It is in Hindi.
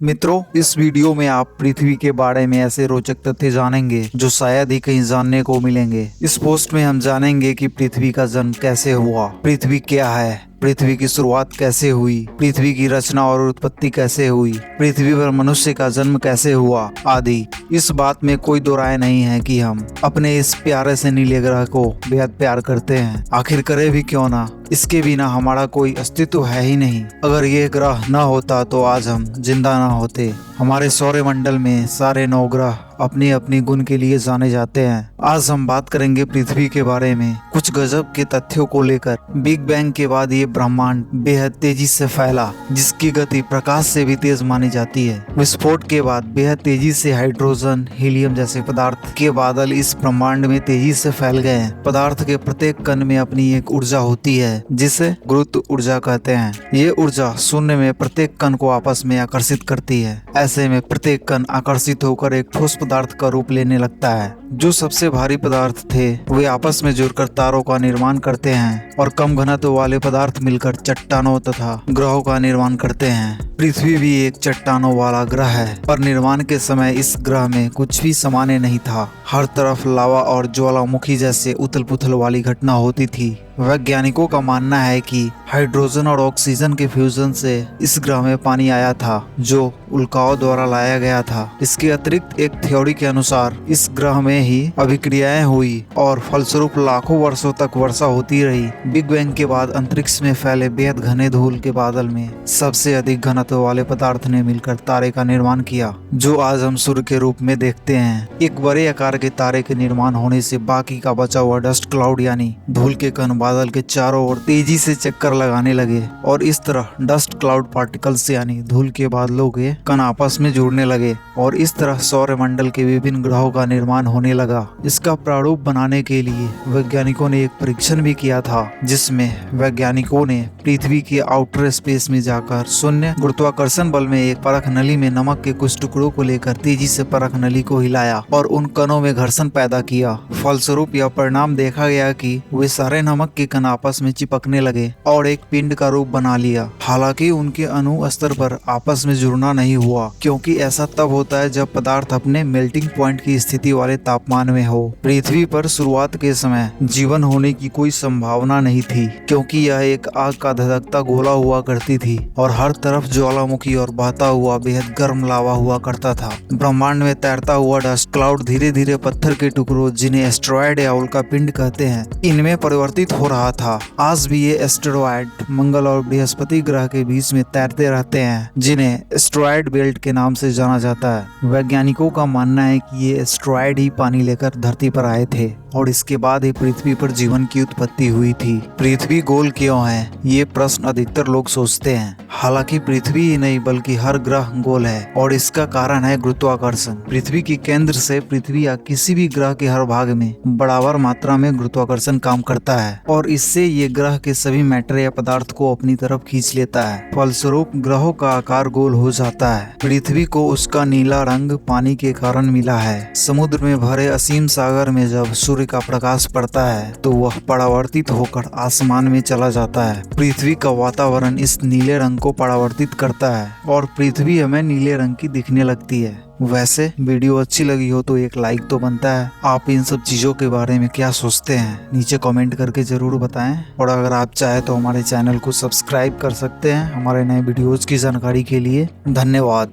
मित्रों, इस वीडियो में आप पृथ्वी के बारे में ऐसे रोचक तथ्य जानेंगे जो शायद ही कहीं जानने को मिलेंगे। इस पोस्ट में हम जानेंगे कि पृथ्वी का जन्म कैसे हुआ, पृथ्वी क्या है, पृथ्वी की शुरुआत कैसे हुई, पृथ्वी की रचना और उत्पत्ति कैसे हुई, पृथ्वी पर मनुष्य का जन्म कैसे हुआ आदि। इस बात में कोई दो राय नहीं है कि हम अपने इस प्यारे से नीले ग्रह को बेहद प्यार करते हैं। आखिर करे भी क्यों ना, इसके बिना हमारा कोई अस्तित्व है ही नहीं। अगर ये ग्रह न होता तो आज हम जिंदा न होते। हमारे सौरमंडल में सारे 9 ग्रह अपनी अपनी गुण के लिए जाने जाते हैं। आज हम बात करेंगे पृथ्वी के बारे में कुछ गजब के तथ्यों को लेकर। बिग बैंग के बाद ये ब्रह्मांड बेहद तेजी से फैला, जिसकी गति प्रकाश से भी तेज मानी जाती है। विस्फोट के बाद बेहद तेजी से हाइड्रोजन, हीलियम जैसे पदार्थ के बादल इस ब्रह्मांड में तेजी से फैल गए हैं। पदार्थ के प्रत्येक कण में अपनी एक ऊर्जा होती है जिसे गुरुत्व ऊर्जा कहते हैं। ये ऊर्जा शून्य में प्रत्येक कण को आपस में आकर्षित करती है। ऐसे में प्रत्येक कण आकर्षित होकर एक ठोस पदार्थ का रूप लेने लगता है। जो सबसे भारी पदार्थ थे वे आपस में जुड़कर तारों का निर्माण करते हैं और कम घनत्व वाले पदार्थ मिलकर चट्टानों तथा ग्रहों का निर्माण करते हैं। पृथ्वी भी एक चट्टानों वाला ग्रह है, पर निर्माण के समय इस ग्रह में कुछ भी सामान्य नहीं था। हर तरफ लावा और ज्वालामुखी जैसे उथल पुथल वाली घटना होती थी। वैज्ञानिकों का मानना है कि हाइड्रोजन और ऑक्सीजन के फ्यूजन से इस ग्रह में पानी आया था, जो उल्काओं द्वारा लाया गया था। इसके अतिरिक्त एक थ्योरी के अनुसार इस ग्रह में ही अभिक्रियाएं हुई और फलस्वरूप लाखों वर्षों तक वर्षा होती रही। बिग बैंग के बाद अंतरिक्ष में फैले बेहद घने धूल के बादल में सबसे अधिक घनत्व वाले पदार्थ ने मिलकर तारे का निर्माण किया, जो आज हम सूर्य के रूप में देखते हैं। एक बड़े आकार के तारे के निर्माण होने से बाकी का बचा हुआ डस्ट क्लाउड यानी धूल के कण बादल के चारों ओर तेजी से चक्कर लगाने लगे और इस तरह डस्ट क्लाउड पार्टिकल्स यानी धूल के बादलों के कण आपस में जुड़ने लगे और इस तरह सौरमंडल के विभिन्न ग्रहों का निर्माण होने लगा। इसका प्रारूप बनाने के लिए वैज्ञानिकों ने एक परीक्षण भी किया था, जिसमें वैज्ञानिकों ने पृथ्वी के आउटर स्पेस में जाकर शून्य गुरुत्वाकर्षण बल में एक परख नली में नमक के कुछ टुकड़ों को लेकर तेजी से परख नली को हिलाया और उन कणों में घर्षण पैदा किया। फलस्वरूप यह परिणाम देखा गया कि वे सारे नमक के कण आपस में चिपकने लगे और एक पिंड का रूप बना लिया। हालांकि उनके अणु स्तर पर आपस में जुड़ना नहीं हुआ, क्योंकि ऐसा तब होता है जब पदार्थ अपने मेल्टिंग पॉइंट की स्थिति वाले तापमान में हो। पृथ्वी पर शुरुआत के समय जीवन होने की कोई संभावना नहीं थी, क्योंकि यह एक आग का धधकता गोला हुआ करती थी और हर तरफ ज्वालामुखी और बहता हुआ बेहद गर्म लावा हुआ करता था। ब्रह्मांड में तैरता हुआ डस्ट क्लाउड धीरे धीरे पत्थर के टुकड़ों, जिन्हें एस्टेरॉयड या उल्का पिंड कहते हैं, इनमें परिवर्तित हो रहा था। आज भी ये एस्टेरॉयड मंगल और बृहस्पति ग्रह के बीच में तैरते रहते हैं, जिन्हें एस्टेरॉयड बेल्ट के नाम से जाना जाता है। वैज्ञानिकों का मानना है कि ये एस्टेरॉयड ही पानी लेकर धरती पर आए थे और इसके बाद ही पृथ्वी पर जीवन की उत्पत्ति हुई थी। पृथ्वी गोल क्यों है, ये प्रश्न अधिकतर लोग सोचते हैं। हालांकि पृथ्वी ही नहीं बल्कि हर ग्रह गोल है और इसका कारण है गुरुत्वाकर्षण। पृथ्वी के केंद्र से पृथ्वी या किसी भी ग्रह के हर भाग में बराबर मात्रा में गुरुत्वाकर्षण काम करता है और इससे ये ग्रह के सभी मैटर या पदार्थ को अपनी तरफ खींच लेता है। फलस्वरूप ग्रहों का आकार गोल हो जाता है। पृथ्वी को उसका नीला रंग पानी के कारण मिला है। समुद्र में भरे असीम सागर में जब सूर्य का प्रकाश पड़ता है तो वह परावर्तित होकर आसमान में चला जाता है। पृथ्वी का वातावरण इस नीले रंग को परावर्तित करता है और पृथ्वी हमें नीले रंग की दिखने लगती है। वैसे वीडियो अच्छी लगी हो तो एक लाइक तो बनता है। आप इन सब चीजों के बारे में क्या सोचते हैं, नीचे कमेंट करके जरूर बताएं और अगर आप चाहे तो हमारे चैनल को सब्सक्राइब कर सकते हैं हमारे नए वीडियोज की जानकारी के लिए। धन्यवाद।